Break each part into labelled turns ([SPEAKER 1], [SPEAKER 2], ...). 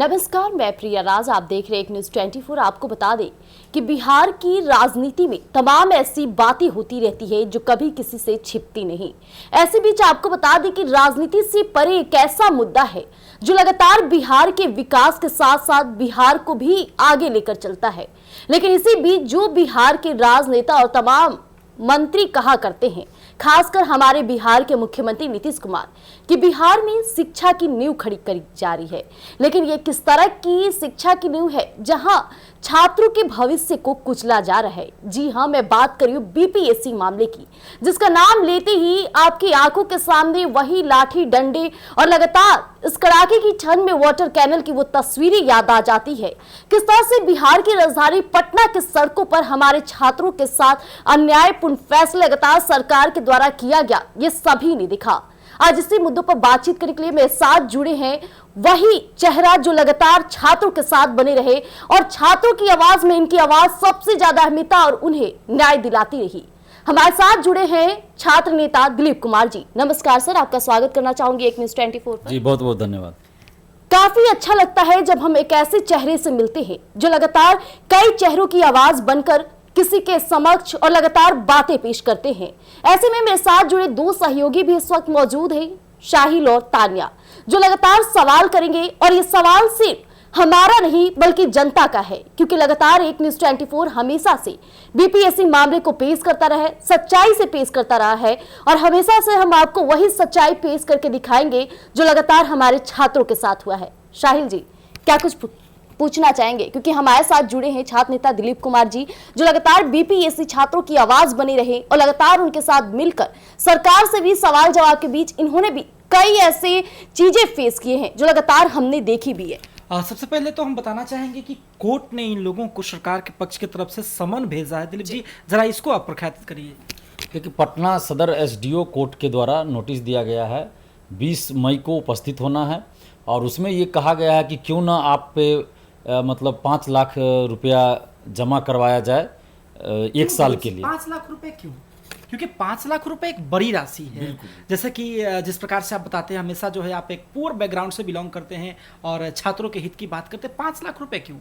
[SPEAKER 1] नमस्कार, मैं प्रिया राज। आप देख रहे हैं एक न्यूज़ 24। आपको बता दें कि बिहार की राजनीति में तमाम ऐसी बातें होती रहती है जो कभी किसी से छिपती नहीं। ऐसे बीच आपको बता दें कि राजनीति से परे एक ऐसा मुद्दा है जो लगातार बिहार के विकास के साथ साथ बिहार को भी आगे लेकर चलता है। लेकिन इसी बीच जो बिहार के राजनेता और तमाम मंत्री कहा करते हैं, खासकर हमारे बिहार के मुख्यमंत्री नीतीश कुमार, कि बिहार में शिक्षा की नींव खड़ी करी जा रही है। लेकिन ये किस तरह की शिक्षा की नींव है जहां छात्रों के भविष्य को कुचला जा रहा है? जी हां, मैं बात कर रही हूं बीपीएससी मामले की, जिसका नाम लेते ही आपकी आंखों के सामने वही लाठी डंडे और लगातार इस कड़ाके की ठंड में वाटर कैनल की वो तस्वीरें याद आ जाती है। किस तरह से बिहार की राजधानी पटना के सड़कों पर हमारे छात्रों के साथ अन्यायपूर्ण फैसले लगातार सरकार के द्वारा किया गया, ये सभी ने दिखा। आज इसी मुद्दों पर बातचीत करने के लिए मेरे साथ जुड़े हैं वही चेहरा जो लगातार छात्रों के साथ बने रहे और छात्रों की आवाज में इनकी आवाज सबसे ज्यादा अहमियत और उन्हें न्याय दिलाती रही। हमारे साथ जुड़े हैं छात्र नेता दिलीप कुमार जी। नमस्कार सर, आपका स्वागत करना चाहूंगी एक न्यूज़ 24 पर।
[SPEAKER 2] जी बहुत बहुत धन्यवाद।
[SPEAKER 1] काफी अच्छा लगता है जब हम एक ऐसे चेहरे से मिलते हैं जो लगातार कई चेहरों की आवाज बनकर किसी के समक्ष और लगातार बातें पेश करते हैं। ऐसे में मेरे साथ जुड़े दो सहयोगी भी इस वक्त मौजूद हैं, शाहिल और तानिया, जो लगातार सवाल करेंगे। और ये सवाल सिर्फ हमारा नहीं बल्कि जनता का है, क्योंकि लगातार एक न्यूज़ 24 हमेशा से बीपीएससी मामले को पेश करता रहा है, सच्चाई से पेश करता रहा है और हमेशा से हम आपको वही सच्चाई पेश करके दिखाएंगे जो लगातार हमारे छात्रों के साथ हुआ है। शाहिल जी, क्या कुछ पूछना चाहेंगे? क्योंकि हमारे साथ जुड़े हैं छात्र नेता दिलीप कुमार जी, जो लगातार बीपीएससी छात्रों की आवाज बने रहे और लगातार उनके साथ मिलकर सरकार से भी सवाल जवाब के बीच इन्होंने भी कई ऐसे चीजें फेस किए हैं जो लगातार हमने देखी भी है।
[SPEAKER 3] सबसे पहले तो हम बताना चाहेंगे कि कोर्ट ने इन लोगों को सरकार के पक्ष की तरफ से समन भेजा है। दिलीप जी, जरा इसको आप प्रख्यात करिए।
[SPEAKER 2] देखिए, पटना सदर एसडीओ कोर्ट के द्वारा नोटिस दिया गया है, 20 मई को उपस्थित होना है और उसमें ये कहा गया है कि क्यों ना आप पे मतलब 5 लाख रुपया जमा करवाया जाए 1 साल के लिए।
[SPEAKER 3] 5 लाख रुपए क्यों? क्योंकि 5 लाख रुपए एक बड़ी राशि है। जैसे कि जिस प्रकार से आप बताते हैं, हमेशा जो है आप एक पुअर बैकग्राउंड से बिलोंग करते हैं और छात्रों के हित की बात करते हैं, 5 लाख रुपए क्यों?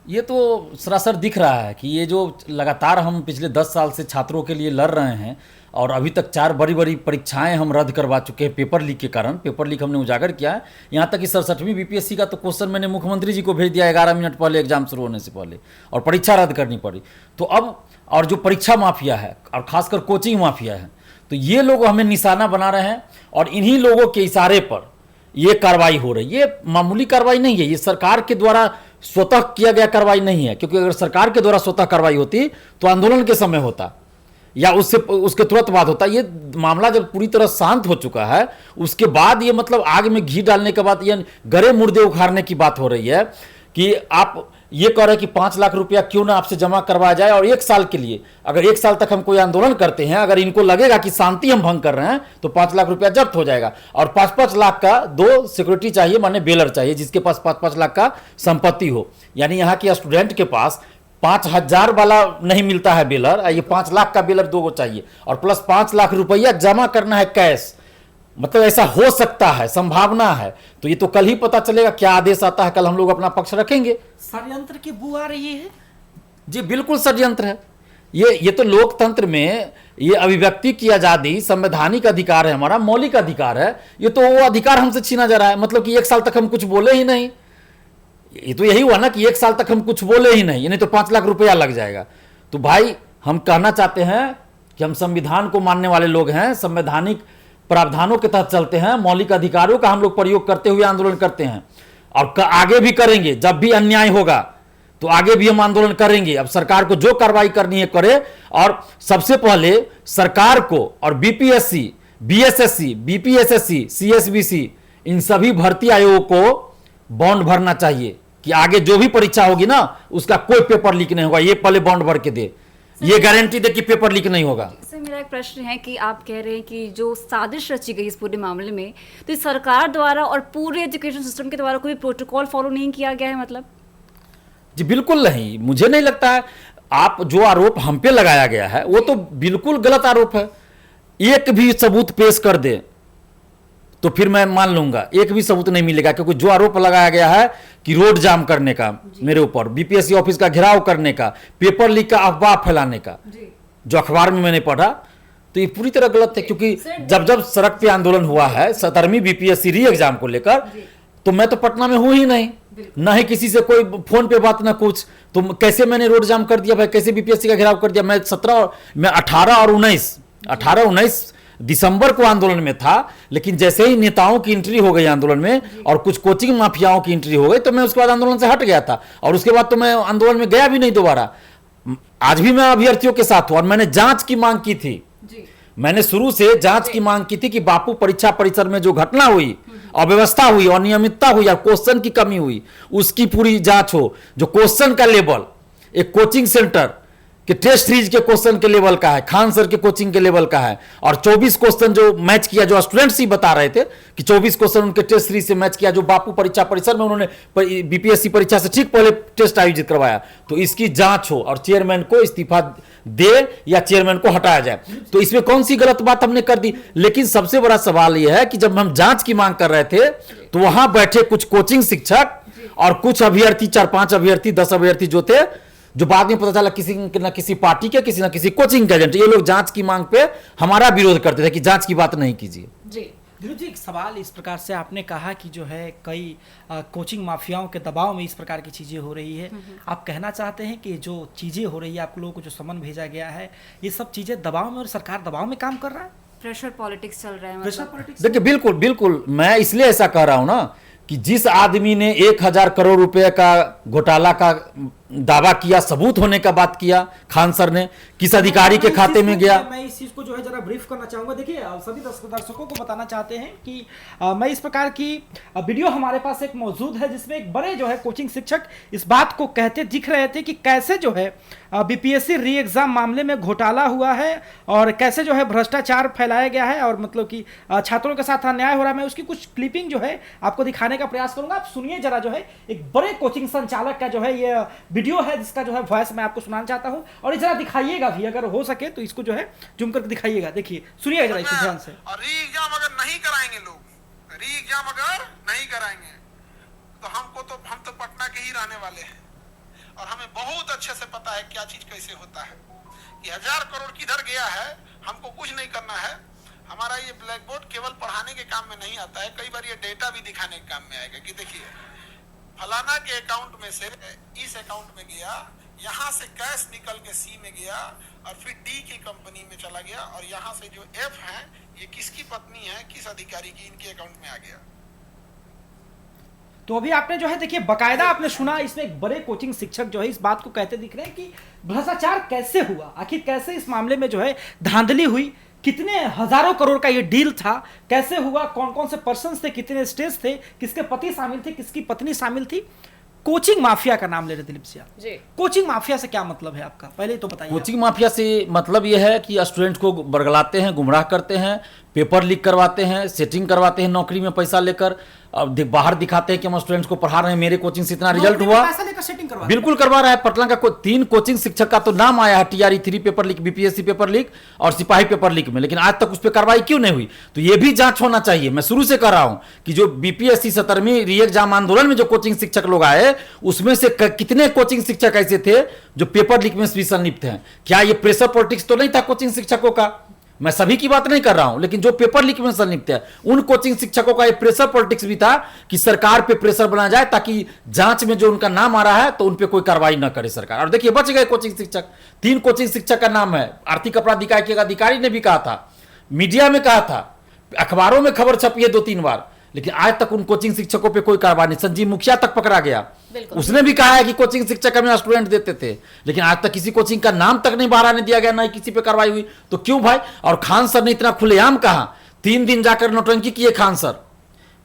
[SPEAKER 2] ये तो सरासर दिख रहा है कि ये जो लगातार हम पिछले 10 साल से छात्रों के लिए लड़ रहे हैं और अभी तक 4 बड़ी बड़ी परीक्षाएं हम रद्द करवा चुके हैं पेपर लीक के कारण। पेपर लीक हमने उजागर किया है। यहाँ तक कि 67वीं बीपीएससी का तो क्वेश्चन मैंने मुख्यमंत्री जी को भेज दिया 11 मिनट पहले एग्जाम शुरू होने से पहले, और परीक्षा रद्द करनी पड़ी। तो अब और जो परीक्षा माफिया है और खासकर कोचिंग माफिया है, तो ये लोग हमें निशाना बना रहे हैं और इन्हीं लोगों के इशारे पर ये कार्रवाई हो रही है। ये मामूली कार्रवाई नहीं है, ये सरकार के द्वारा स्वतः किया गया कार्रवाई नहीं है। क्योंकि अगर सरकार के द्वारा स्वतः कार्रवाई होती तो आंदोलन के समय होता या उसके तुरंत बाद होता। ये मामला जब पूरी तरह शांत हो चुका है, उसके बाद ये मतलब आग में घी डालने के बाद ये गरे मुर्दे उखाड़ने की बात हो रही है कि आप ये कह रहे हैं कि 5 लाख रुपया क्यों ना आपसे जमा करवाया जाए और 1 साल के लिए। अगर 1 साल तक हम कोई आंदोलन करते हैं, अगर इनको लगेगा कि शांति हम भंग कर रहे हैं, तो 5 लाख रुपया जब्त हो जाएगा। और 5-5 लाख का 2 सिक्योरिटी चाहिए, माने बेलर चाहिए, जिसके पास 5-5 लाख का संपत्ति हो। यानी यहाँ के स्टूडेंट के पास 5,000 वाला नहीं मिलता है बेलर, ये 5 लाख का बेलर 2 चाहिए और प्लस 5 लाख रुपया जमा करना है कैश। मतलब ऐसा हो सकता है, संभावना है। तो ये तो कल ही पता चलेगा, क्या आदेश आता है, कल हम लोग अपना पक्ष रखेंगे।
[SPEAKER 3] षड्यंत्र की बू आ रही है
[SPEAKER 2] जी, बिल्कुल षड्यंत्र है। ये तो लोकतंत्र में ये अभिव्यक्ति की आजादी संवैधानिक अधिकार है, हमारा मौलिक अधिकार है। ये तो वो अधिकार हमसे छीना जा रहा है। मतलब कि 1 साल तक हम कुछ बोले ही नहीं। ये तो यही हुआ ना कि 1 साल तक हम कुछ बोले ही नहीं, नहीं तो 5 लाख रुपया लग जाएगा। तो भाई, हम कहना चाहते हैं कि हम संविधान को मानने वाले लोग हैं, संवैधानिक प्रावधानों के तहत चलते हैं, मौलिक अधिकारों का हम लोग प्रयोग करते हुए आंदोलन करते हैं और आगे भी करेंगे। जब भी अन्याय होगा तो आगे भी हम आंदोलन करेंगे। अब सरकार को जो कार्रवाई करनी है करे, और सबसे पहले सरकार को और बीपीएससी, बीएसएससी, बीपीएसएससी, सीएसबीसी, इन सभी भर्ती आयोगों को बॉन्ड भरना चाहिए कि आगे जो भी परीक्षा होगी ना, उसका कोई पेपर लीक नहीं होगा। ये पहले बॉन्ड भर के दे, ये गारंटी दे कि पेपर लीक नहीं होगा।
[SPEAKER 4] सर, मेरा एक प्रश्न है कि आप कह रहे हैं कि जो साजिश रची गई इस पूरे मामले में, तो इस सरकार द्वारा और पूरे एजुकेशन सिस्टम के द्वारा कोई प्रोटोकॉल फॉलो नहीं किया गया है? मतलब
[SPEAKER 2] जी बिल्कुल नहीं, मुझे नहीं लगता है। आप जो आरोप हम पे लगाया गया है वो तो बिल्कुल गलत आरोप है। एक भी सबूत पेश कर दे तो फिर मैं मान लूंगा, एक भी सबूत नहीं मिलेगा, क्योंकि जो आरोप लगाया गया है कि रोड जाम करने का मेरे ऊपर, बीपीएससी ऑफिस का घेराव करने का, पेपर लीक का अफवाह फैलाने का, जो अखबार में मैंने पढ़ा, तो ये पूरी तरह गलत है। क्योंकि जब जब सड़क पे आंदोलन हुआ है 17वीं बीपीएससी री एग्जाम को लेकर, तो मैं तो पटना में हूं ही नहीं, ना ही किसी से कोई फोन पे बात ना कुछ, तो कैसे मैंने रोड जाम कर दिया भाई, कैसे बीपीएससी का घेराव कर दिया। मैं 18 और 19 दिसंबर को आंदोलन में था, लेकिन जैसे ही नेताओं की एंट्री हो गई आंदोलन में और कुछ कोचिंग माफियाओं की एंट्री हो गई, तो मैं उसके बाद आंदोलन से हट गया था, और उसके बाद तो मैं आंदोलन में गया भी नहीं दोबारा। आज भी मैं अभ्यर्थियों के साथ हूं, और मैंने जांच की मांग की थी। मैंने शुरू से जांच की मांग की थी कि बापू परीक्षा परिसर में जो घटना हुई, अव्यवस्था हुई, अनियमितता हुई या क्वेश्चन की कमी हुई, उसकी पूरी जांच हो। जो क्वेश्चन का लेवल एक कोचिंग सेंटर के टेस्ट सीरीज के क्वेश्चन के लेवल का है, खान सर के कोचिंग के लेवल का है, और 24 क्वेश्चन जो मैच किया, जो स्टूडेंट्स ही बता रहे थे कि 24 क्वेश्चन उनके टेस्ट सीरीज से मैच किया, जो बापू परीक्षा परिसर में उन्होंने बीपीएससी परीक्षा से ठीक पहले टेस्ट आयोजित करवाया, तो इसकी जांच हो और चेयरमैन को इस्तीफा दे या चेयरमैन को हटाया जाए। तो इसमें कौन सी गलत बात हमने कर दी। लेकिन सबसे बड़ा सवाल यह है कि जब हम जांच की मांग कर रहे थे, तो वहां बैठे कुछ कोचिंग शिक्षक और कुछ अभ्यर्थी, 4-5 अभ्यर्थी, 10 अभ्यर्थी जो थे, जो बाद में पता चला किसी न किसी पार्टी के, किसी न किसी कोचिंग के एजेंट, ये लोग जांच की मांग पे हमारा विरोध करते थे कि जांच की बात नहीं कीजिए।
[SPEAKER 3] धीरू जी, एक सवाल इस प्रकार से आपने कहा कि जो है कई कोचिंग माफियाओं के दबाव में इस प्रकार की चीज़ें हो रही है। आप कहना चाहते हैं कि जो चीज़ें हो रही है, आप लोगों को जो समन भेजा गया है, ये सब चीज़ें दबाव में, और सरकार दबाव में काम कर रहा है,
[SPEAKER 4] प्रेशर पॉलिटिक्स चल रहा है,
[SPEAKER 3] प्रेशर
[SPEAKER 4] मतलब
[SPEAKER 3] पॉलिटिक्स।
[SPEAKER 2] देखिए, बिल्कुल बिल्कुल, मैं इसलिए ऐसा कह रहा हूं ना कि जिस आदमी ने 1000 करोड़ रुपए का घोटाला का दावा किया, सबूत होने का बात किया, खान सर ने, किस अधिकारी के खाते में गया।
[SPEAKER 3] मैं इस चीज को जो है जरा ब्रीफ करना चाहूंगा। देखिए, सभी दर्शकों को बताना चाहते हैं कि मैं इस प्रकार की वीडियो हमारे पास एक मौजूद है, जिसमें एक बड़े जो है कोचिंग शिक्षक इस बात को कहते दिख रहे थे कि कैसे जो है बीपीएससी री एग्जाम मामले में घोटाला हुआ है और कैसे जो है भ्रष्टाचार फैलाया गया है, और मतलब कि छात्रों के साथ अन्याय हो रहा है। मैं उसकी कुछ क्लिपिंग जो है आपको दिखाने का प्रयास करूंगा, आप सुनिए जरा। जो है एक बड़े कोचिंग संचालक का जो है ये वीडियो है, जिसका जो है वॉइस मैं आपको सुनाना चाहता हूं, और जरा दिखाइएगा भी, अगर हो सके तो इसको जो है जूम करके दिखाइएगा। देखिए, सुनिएगा जरा इसको ध्यान से।
[SPEAKER 5] और री एग्जाम अगर नहीं कराएंगे लोग, री एग्जाम अगर नहीं कराएंगे तो हम तो पटना के ही रहने वाले हैं, और हमें बहुत अच्छे से पता है क्या चीज कैसे होता है, कि 1000 करोड़ किधर गया है, हमको कुछ नहीं करना है। हमारा ये ब्लैक बोर्ड केवल पढ़ाने के काम में नहीं आता है, कई बार ये डेटा भी दिखाने के काम में आएगा कि देखिए फलाना के अकाउंट में से इस अकाउंट में गया, यहाँ से कैश निकल के सी में गया, और फिर डी की कंपनी में चला गया, और यहाँ से जो एफ है ये किसकी पत्नी है, किस अधिकारी की, इनके अकाउंट में आ गया।
[SPEAKER 3] तो अभी आपने जो है देखिए बकायदा आपने सुना, इसमें एक बड़े कोचिंग शिक्षक जो है इस बात को कहते दिख रहे हैं कि भ्रष्टाचार कैसे हुआ, आखिर कैसे इस मामले में जो है धांधली हुई, कितने हजारों करोड़ का ये डील था, कैसे हुआ, कौन कौन से पर्सन्स थे, कितने स्टेज थे, किसके पति शामिल थे, किसकी पत्नी शामिल थी। कोचिंग माफिया का नाम ले रहे दिलीप जी। कोचिंग माफिया से क्या मतलब है आपका, पहले तो बताइए।
[SPEAKER 2] कोचिंग माफिया से मतलब यह है कि स्टूडेंट को बरगलाते हैं, गुमराह करते हैं, पेपर लीक करवाते हैं, सेटिंग करवाते हैं नौकरी में पैसा लेकर, अब बाहर दिखाते हैं कि हम स्टूडेंट्स को पढ़ा रहे हैं, मेरे कोचिंग से इतना रिजल्ट हुआ।
[SPEAKER 3] पैसा लेकर सेटिंग करवा,
[SPEAKER 2] बिल्कुल करवा रहा है। पटना का 3 कोचिंग शिक्षक का तो नाम आया है TRE 3 paper leak, BPSC paper leak और सिपाही पेपर लीक में, लेकिन आज तक उस पर कार्रवाई क्यों नहीं हुई। तो ये भी जांच होना चाहिए। मैं शुरू से कर रहा हूं कि जो बीपीएससी 17वीं री एग्जाम आंदोलन में जो कोचिंग शिक्षक लोग आए, उसमें से कितने कोचिंग शिक्षक ऐसे थे जो पेपर लीक में भी संलिप्त हैं। क्या ये प्रेशर पॉलिटिक्स तो नहीं था कोचिंग शिक्षकों का? मैं सभी की बात नहीं कर रहा हूं, लेकिन जो पेपर लीक में संलिप्त है उन कोचिंग शिक्षकों का ये प्रेशर पॉलिटिक्स भी था कि सरकार पे प्रेशर बनाया जाए ताकि जांच में जो उनका नाम आ रहा है तो उन पे कोई कार्रवाई न करे सरकार। और देखिए बच गए कोचिंग शिक्षक। 3 कोचिंग शिक्षक का नाम है। आर्थिक अपराध इकाई के अधिकारी ने भी कहा था, मीडिया में कहा था, अखबारों में खबर छपी है 2-3 बार, लेकिन आज तक उन कोचिंग शिक्षकों पे कोई कार्रवाई नहीं। संजीव मुखिया तक पकड़ा गया, उसने भी कहा है कि कोचिंग शिक्षक हमें स्टूडेंट देते थे, लेकिन आज तक किसी कोचिंग का नाम तक नहीं बाहर आने दिया गया, ना ही किसी पे कार्रवाई हुई। तो क्यों भाई? और खान सर ने इतना खुलेआम कहा, 3 दिन जाकर नौटंकी किए खान सर।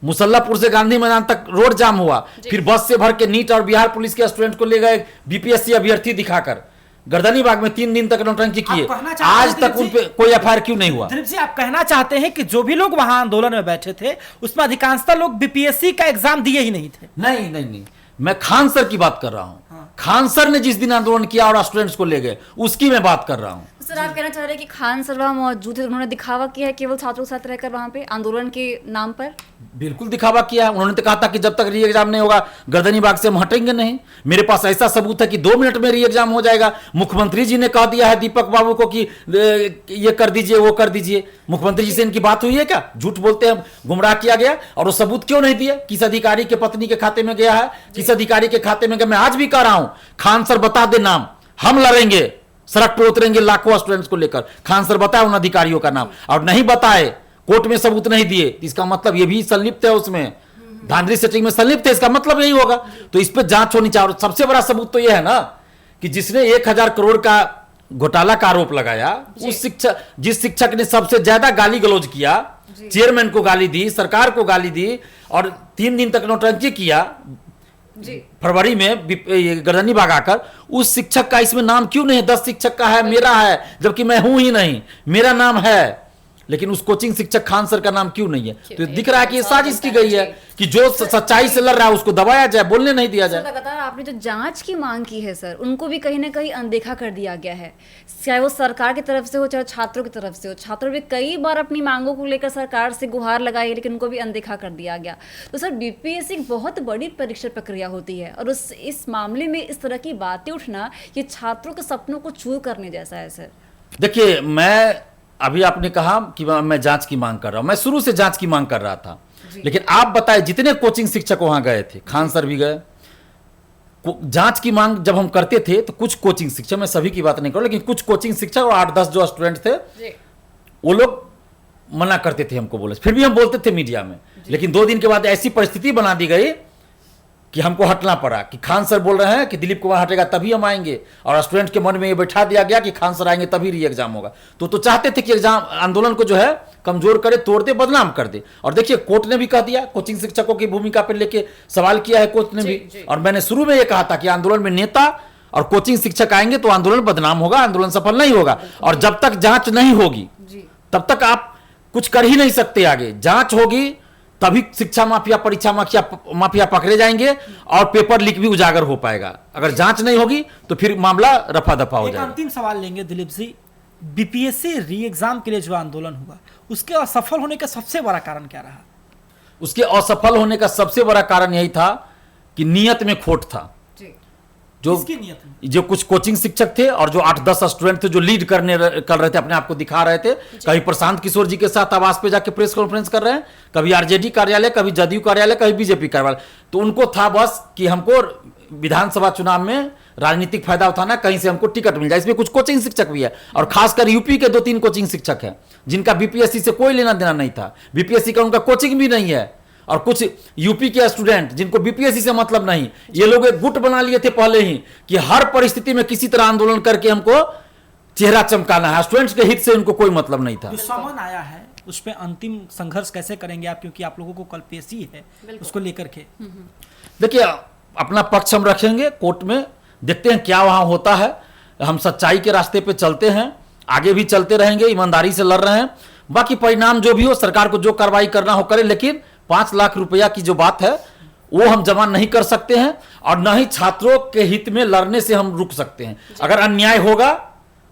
[SPEAKER 2] मुसल्लापुर से गांधी मैदान तक रोड जाम हुआ, फिर बस से भर के नीट और बिहार पुलिस के स्टूडेंट को ले गए बीपीएससी अभ्यर्थी दिखाकर। गर्दनी बाग में 3 दिन तक नौटंकी किए, आज तक उन पे कोई एफआईआर क्यों नहीं हुआ?
[SPEAKER 3] दिलीप जी, आप कहना चाहते हैं कि जो भी लोग वहां आंदोलन में बैठे थे उसमें अधिकांशतः लोग बीपीएससी का एग्जाम दिए ही नहीं थे?
[SPEAKER 2] नहीं नहीं नहीं, मैं खान सर की बात कर रहा हूं। खान सर ने जिस दिन आंदोलन किया और स्टूडेंट्स को ले गए, उसकी मैं बात कर रहा हूं।
[SPEAKER 4] सर आप कहना चाह रहे हैं कि खान सर वहाँ मौजूद है, उन्होंने दिखावा किया है केवल छात्रों के साथ रहकर वहाँ पे आंदोलन के नाम पर?
[SPEAKER 2] बिल्कुल दिखावा किया है। उन्होंने तो कहा था कि जब तक री एग्जाम नहीं होगा गर्दनी बाग से हम हटेंगे नहीं। मेरे पास ऐसा सबूत है कि 2 मिनट में री एग्जाम हो जाएगा। मुख्यमंत्री जी ने कह दिया है दीपक बाबू को कि ये कर दीजिए वो कर दीजिए। मुख्यमंत्री जी से इनकी बात हुई है क्या? झूठ बोलते हैं, गुमराह किया गया। और वो सबूत क्यों नहीं दिए? किस अधिकारी के पत्नी के खाते में गया है, किस अधिकारी के खाते में गया? मैं आज भी कह रहा हूं, खान सर बता दे नाम, हम लड़ेंगे, सड़क पर उतरेंगे लाखों स्टूडेंट्स को लेकर। खान सर बताए उन अधिकारियों का नाम, और नहीं बताए, कोर्ट में सबूत नहीं दिए, इसका मतलब ये भी संलिप्त है, उसमें धांधली सेटिंग में संलिप्त है, इसका मतलब यही होगा। तो इस पर जांच होनी चाहिए। और सबसे बड़ा सबूत तो यह है ना कि जिसने 1000 करोड़ का घोटाला का आरोप लगाया, उस शिक्षक, जिस शिक्षक ने सबसे ज्यादा गाली गलौज किया, चेयरमैन को गाली दी, सरकार को गाली दी और 3 दिन तक नौटंकी किया फरवरी में गर्दनी बाग आकर, उस शिक्षक का इसमें नाम क्यों नहीं? 10 शिक्षक का है, मेरा है, जबकि मैं हूं ही नहीं, मेरा नाम है, लेकिन उस कोचिंग शिक्षक खान सर का नाम क्यों नहीं है? तो दिख रहा है कि ये साजिश की गई है कि जो सच्चाई से लड़ रहा है उसको दबाया जाए, बोलने नहीं दिया जाए।
[SPEAKER 4] लगातार आपने जो जांच की मांग की है सर, उनको भी कहीं ना कहीं अनदेखा कर दिया गया है, चाहे वो सरकार की तरफ से हो चाहे छात्रों की तरफ से हो। छात्रों ने कई बार अपनी मांगों को लेकर सरकार से गुहार लगाई, लेकिन उनको भी अनदेखा कर दिया गया। तो सर बीपीएससी एक बहुत बड़ी परीक्षा प्रक्रिया होती है, और इस मामले में इस तरह की बातें उठना ये छात्रों के सपनों को चूर करने जैसा है सर।
[SPEAKER 2] देखिए, मैं अभी आपने कहा कि मैं जांच की मांग कर रहा हूं, मैं शुरू से जांच की मांग कर रहा था, लेकिन आप बताएं जितने कोचिंग शिक्षक वहां गए थे, खान सर भी गए, जांच की मांग जब हम करते थे तो कुछ कोचिंग शिक्षक, मैं सभी की बात नहीं करूं, लेकिन कुछ कोचिंग शिक्षक और 8-10 जो स्टूडेंट थे वो लोग मना करते थे हमको बोले, फिर भी हम बोलते थे मीडिया में। लेकिन 2 दिन के बाद ऐसी परिस्थिति बना दी गई कि हमको हटना पड़ा कि खान सर बोल रहे हैं कि दिलीप कुमार हटेगा तभी हम आएंगे, और स्टूडेंट के मन में ये बैठा दिया गया कि खान सर आएंगे तभी री एग्जाम होगा। तो चाहते थे कि एग्जाम आंदोलन को जो है कमजोर करे, तोड़ दे, बदनाम कर दे। और देखिए कोर्ट ने भी कह दिया, कोचिंग शिक्षकों की भूमिका पर लेके सवाल किया है कोर्ट ने भी। और मैंने शुरू में ये कहा था कि आंदोलन में नेता और कोचिंग शिक्षक आएंगे तो आंदोलन बदनाम होगा, आंदोलन सफल नहीं होगा, और जब तक जांच नहीं होगी तब तक आप कुछ कर ही नहीं सकते आगे। जांच होगी तभी शिक्षा माफिया, परीक्षा माफिया पकड़े जाएंगे और पेपर लीक भी उजागर हो पाएगा। अगर जांच नहीं होगी तो फिर मामला रफा दफा हो जाएगा।
[SPEAKER 3] अंतिम सवाल लेंगे दिलीप जी, बीपीएससी री एग्जाम के लिए जो आंदोलन हुआ उसके असफल होने का सबसे बड़ा कारण क्या रहा?
[SPEAKER 2] उसके असफल होने का सबसे बड़ा कारण यही था कि नियत में खोट था। जो कुछ कोचिंग शिक्षक थे और जो 8-10 स्टूडेंट थे जो लीड कर रहे थे, अपने आप को दिखा रहे थे, कभी प्रशांत किशोर जी के साथ आवास पे जाके प्रेस कॉन्फ्रेंस कर रहे हैं, कभी आरजेडी कार्यालय, कभी जदयू कार्यालय, कभी बीजेपी कार्यालय। तो उनको था बस कि हमको विधानसभा चुनाव में राजनीतिक फायदा उठाना, कहीं से हमको टिकट मिल जाए। इसमें कुछ कोचिंग शिक्षक भी है, और खासकर यूपी के 2-3 कोचिंग शिक्षक हैं जिनका बीपीएससी से कोई लेना देना नहीं था, बीपीएससी का उनका कोचिंग भी नहीं है। और कुछ यूपी के स्टूडेंट जिनको बीपीएससी से मतलब नहीं, ये लोग एक गुट बना लिए थे पहले ही कि हर परिस्थिति में किसी तरह आंदोलन करके हमको चेहरा चमकाना है। स्टूडेंट्स के हित से उनको कोई मतलब नहीं था।
[SPEAKER 3] जो समन आया है उस पर अंतिम संघर्ष कैसे करेंगे आप, क्योंकि आप लोगों को कल पेशी है उसको लेकर के?
[SPEAKER 2] देखिए, अपना पक्ष हम रखेंगे कोर्ट में, देखते हैं क्या वहां होता है। हम सच्चाई के रास्ते पे चलते हैं, आगे भी चलते रहेंगे, ईमानदारी से लड़ रहे हैं। बाकी परिणाम जो भी हो, सरकार को जो कार्रवाई करना हो करे, लेकिन 5 लाख रुपया की जो बात है वो हम जमा नहीं कर सकते हैं, और न ही छात्रों के हित में लड़ने से हम रुक सकते हैं। अगर अन्याय होगा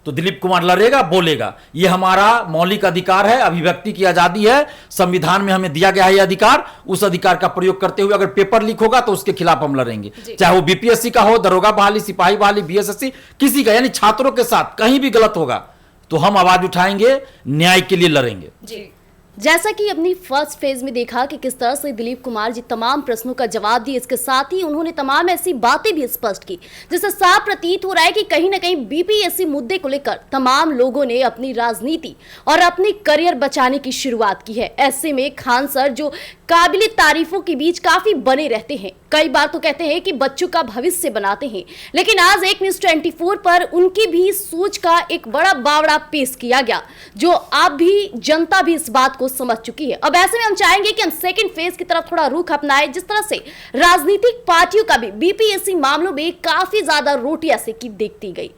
[SPEAKER 2] तो दिलीप कुमार लड़ेगा, बोलेगा, ये हमारा मौलिक अधिकार है, अभिव्यक्ति की आजादी है, संविधान में हमें दिया गया है ये अधिकार। उस अधिकार का प्रयोग करते हुए अगर पेपर लीक होगा तो उसके खिलाफ हम लड़ेंगे, चाहे वो बीपीएससी का हो, दरोगा बहाली, सिपाही बहाली, बीएसएससी, किसी का, यानी छात्रों के साथ कहीं भी गलत होगा तो हम आवाज उठाएंगे, न्याय के लिए लड़ेंगे।
[SPEAKER 1] जैसा कि अपनी फर्स्ट फेज में देखा कि किस तरह से दिलीप कुमार जी तमाम प्रश्नों का जवाब दिए, इसके साथ ही उन्होंने तमाम ऐसी बातें भी स्पष्ट की जिससे साफ प्रतीत हो रहा है कि कहीं ना कहीं बीपीएससी मुद्दे को लेकर तमाम लोगों ने अपनी राजनीति और अपनी करियर बचाने की शुरुआत की है। ऐसे में खान सर जो काबिल तारीफों के बीच काफी बने रहते हैं, कई बार तो कहते हैं कि बच्चों का भविष्य बनाते हैं, लेकिन आज एक न्यूज़ 24 पर उनकी भी सोच का एक बड़ा बावड़ा पेश किया गया, जो अब भी जनता भी इस बात को समझ चुकी है। अब ऐसे में हम चाहेंगे कि हम सेकंड फेज की तरफ थोड़ा रुख अपनाएं, जिस तरह से राजनीतिक पार्टियों का भी बीपीएससी मामलों में काफी ज्यादा रोटियां सेकी देखती गई।